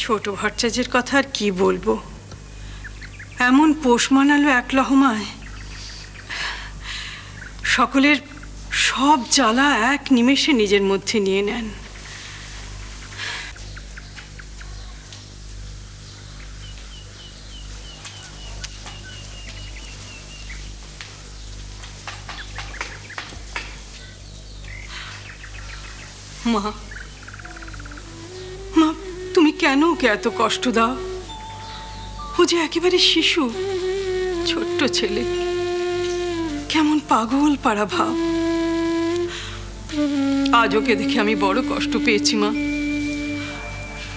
ছোট ভট্টাচার্যের কথা আর কি বলবো, এমন পোষ মানালো এক লহমায়, সকলের সব জ্বালা এক নিমেষে নিজের মধ্যে নিয়ে নেন। মা, মা, তুমি কেন ওকে এত কষ্ট দাও? ও যে একেবারে শিশু, ছোট্ট ছেলে, কেমন পাগল পাড়া ভাব। আজ ওকে দেখে আমি বড় কষ্ট পেয়েছি মা।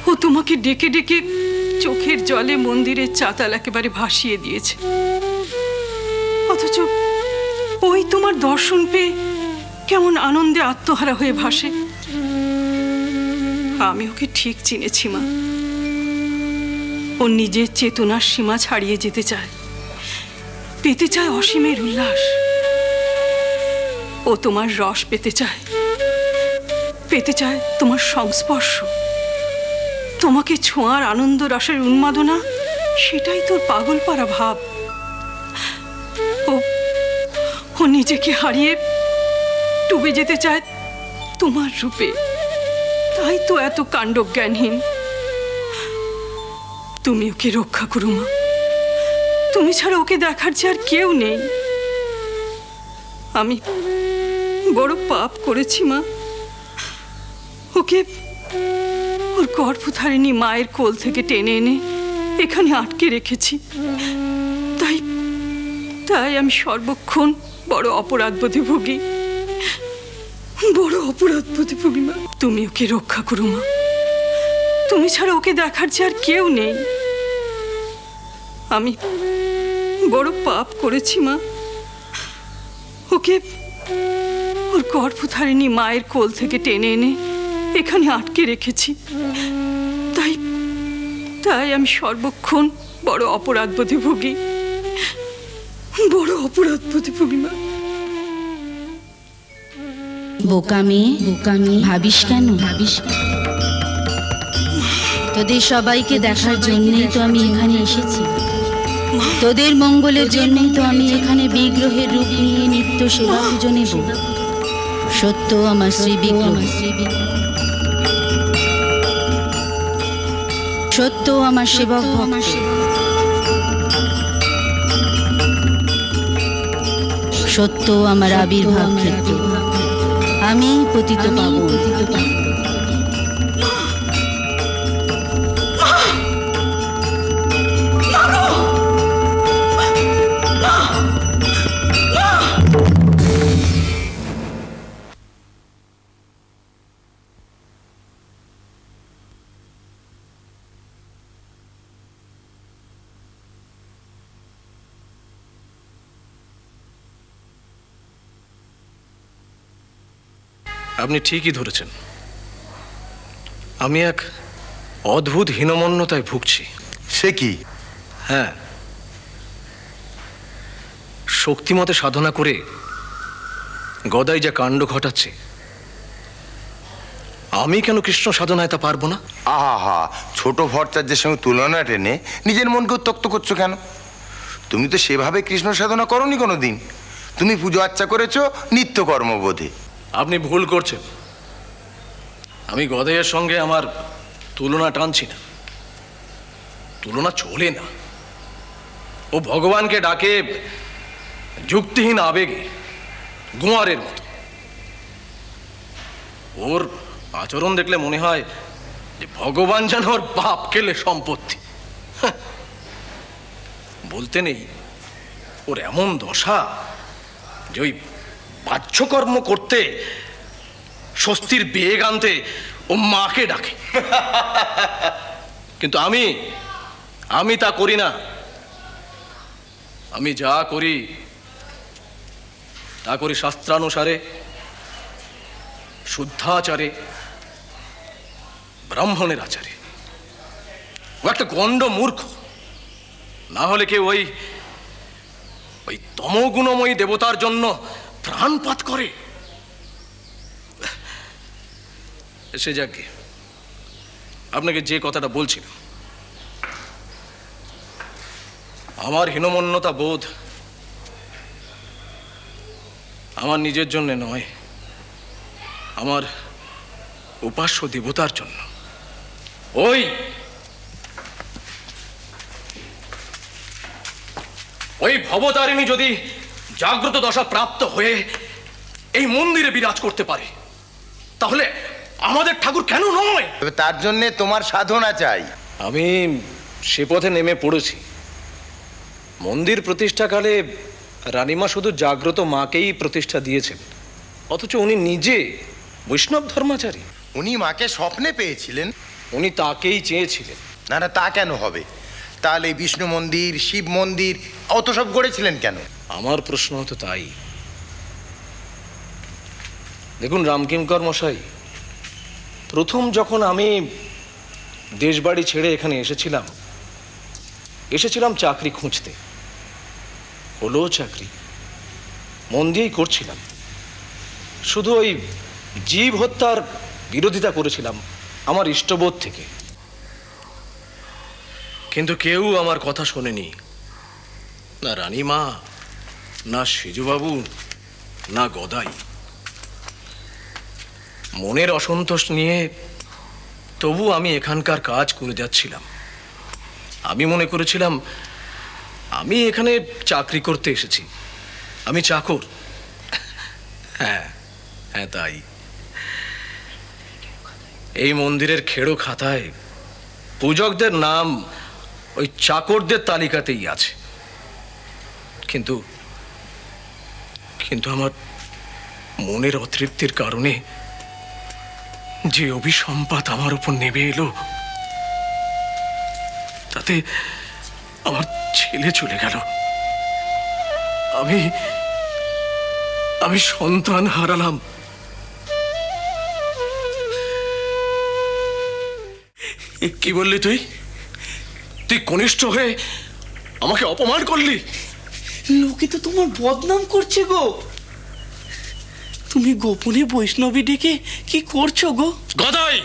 ও তোমাকে ডেকে ডেকে চোখের জলে মন্দিরের চাতাল একেবারে ভাসিয়ে দিয়েছে, অথচ ওই তোমার দর্শন পেয়ে কেমন আনন্দে আত্মহারা হয়ে ভাসে। আমি ওকে ঠিক চিনেছি মা। ও নিজের চেতনার সীমা ছাড়িয়ে যেতে চায়, পেতে চায় অসীমের উল্লাস। ও তোমার রস পেতে চায়, পেতে চায় তোমার সংস্পর্শ, তোমাকে ছোঁয়ার আনন্দ রসের উন্মাদনা, সেটাই তোর পাগল পাড়া ভাব। ও নিজেকে হারিয়ে ডুবে যেতে চায় তোমার রূপে, তাই তো এত কাণ্ডজ্ঞানহীন। তুমি ওকে রক্ষা করো মা, তুমি ছাড়া ওকে দেখার যে আর কেউ নেই। আমি বড় পাপ করেছি মা, ওকে ওর গর্ভধারিণী মায়ের কোল থেকে টেনে এনে এখানে আটকে রেখেছি। তাই তাই আমি সর্বক্ষণ বড় অপরাধবোধে ভুগি, বড় অপরাধবোধে ভুগি মা। তুমি ওকে রক্ষা করো মা, তুমি ছাড়া ওকে দেখার যে আর কেউ নেই। আমি বড় পাপ করেছি মা, ওকে ওর গর্ভধারিণী মায়ের কোল থেকে টেনে এনে এখানে আটকে রেখেছি। তাই তাই আমি সর্বক্ষণ বড় অপরাধবোধে ভুগি, বড় অপরাধবোধে ভুগি মা। বোকামি বোকামি ভাবিস কেন? তোদের সবাইকে দেখার জন্যই তো আমি এখানে এসেছি, তোদের মঙ্গলের জন্যই তো আমি এখানে বিগ্রহের রূপ নিয়ে নিত্য সেবা পুজো নেব। সত্য আমার শ্রী বিগ্রহ, সত্য আমার সেবক ভক্ত, সত্য আমার আবির্ভাব ক্ষেত্র, আমি পতিত পাবন। আপনি ঠিকই ধরেছেন, আমি এক অদ্ভুত হীনমন্যতায় ভুগছি। সে কি? হ্যাঁ, শক্তিমতে সাধনা করে গদাই যা কাণ্ড ঘটাচ্ছে, আমি কেন কৃষ্ণ সাধনায় তা পারবো না? আহা, ছোট ভট্টাচার্যের সঙ্গে তুলনা টেনে নিজের মনকে উত্তক্ত করছো কেন? তুমি তো সেভাবে কৃষ্ণ সাধনা করনি কোনো দিন। তুমি পুজো আচ্চা করেছো নিত্য কর্মবোধে। আপনি ভুল করছেন। আমি গদাইয়ের সঙ্গে আমার তুলনা টানছি না, তুলনা চলে না। ও ভগবানকে ডাকে যুক্তিহীন আবেগে, গোয়ারের মতো। ওর আচরণ দেখলে মনে হয় যে ভগবান যেন ওর বাপ কেলে সম্পত্তি। বলতে নেই ওর এমন দশা যে ওই বাহ্যকর্ম করতে, স্বস্তির বেগ আনতে ও মাকে ডাকে। কিন্তু আমি তা করি না। আমি যা করি তা করি শাস্ত্রানুসারে, শুদ্ধাচারে, ব্রাহ্মণের আচারে। ও একটা গণ্ড মূর্খ, না হলে কেউ ওই তমগুণময়ী দেবতার জন্য প্রাণপাত করে? সে যাকে আপনাকে যে কথাটা বলছিলাম, আমার হীনমন্যতা বোধ আমার নিজের জন্য নয়, আমার উপাস্য দেবতার জন্য। ওই ভবতারিণী যদি জাগ্রত দশা প্রাপ্ত হয়ে এই মন্দিরে বিরাজ করতে পারে, তাহলে আমাদের ঠাকুর কেন নয়? তবে তার জন্যে তোমার সাধনা চাই। আমি সে পথে নেমে পড়েছি। মন্দির প্রতিষ্ঠাকালে রানীমা শুধু জাগ্রত মাকেই প্রতিষ্ঠা দিয়েছেন, অথচ উনি নিজে বৈষ্ণব ধর্মাচারী। উনি মাকে স্বপ্নে পেয়েছিলেন। উনি তাকেই চেয়েছিলেন। না না, তা কেন হবে? তাহলে বিষ্ণু মন্দির, শিব মন্দির অত সব গড়েছিলেন কেন? আমার প্রশ্ন তো তাই। দেখুন রামকিঙ্কর মশাই, প্রথম যখন আমি দেশবাড়ি ছেড়ে এখানে এসেছিলাম চাকরি খুঁজতে। হলো চাকরি, মন দিয়েই করছিলাম। শুধু ওই জীব হত্যার বিরোধিতা করেছিলাম আমার ইষ্টবোধ থেকে, কিন্তু কেউ আমার কথা শোনেনি। না রানীমা, না সেজুবাবু, না গদাই। মনের অসন্তোষ নিয়ে তবু আমি এখানকার কাজ করে যাচ্ছিলাম। আমি মনে করেছিলাম আমি এখানে চাকরি করতে এসেছি, আমি চাকর। হ্যাঁ হ্যাঁ, তাই এই মন্দিরের খেড়ো খাতায় পূজকদের নাম ওই চাকরদের তালিকাতেই আছে। কিন্তু কিন্তু আমার মনের অতৃপ্তির কারণে যে অভিসম্পাত আমার উপর নেমে এলো, তাতে আমার ছেলে চলে গেল। আমি সন্তান হারালাম। কি বললি তুই? তুই কনিষ্ঠ হয়ে আমাকে অপমান করলি? লোকে তো তোমার বদনাম করছে গো। তুমি গোপনে বৈষ্ণবী ডেকে কি করছো গো? গদাই,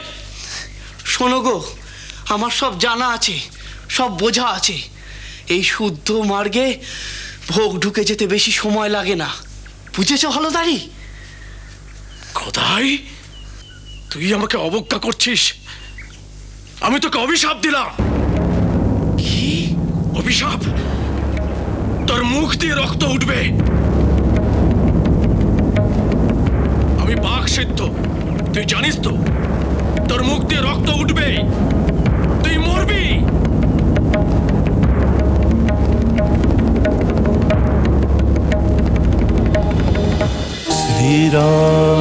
শোনো গো, আমার সব জানা আছে, সব বোঝা আছে। এই শুদ্ধ মার্গে ভোগ ঢুকে যেতে বেশি সময় লাগে না, বুঝেছ হলদারি? গদাই, তুই আমাকে অবজ্ঞা করছিস। আমি তোকে অভিশাপ দিলাম। কি অভিশাপ? তোর মুখ দিয়ে রক্ত উঠবে। আমি বাঘ সিদ্ধ, তুই জানিস তো? তোর মুখ দিয়ে রক্ত উঠবে, তুই মরবি। শ্রীরাম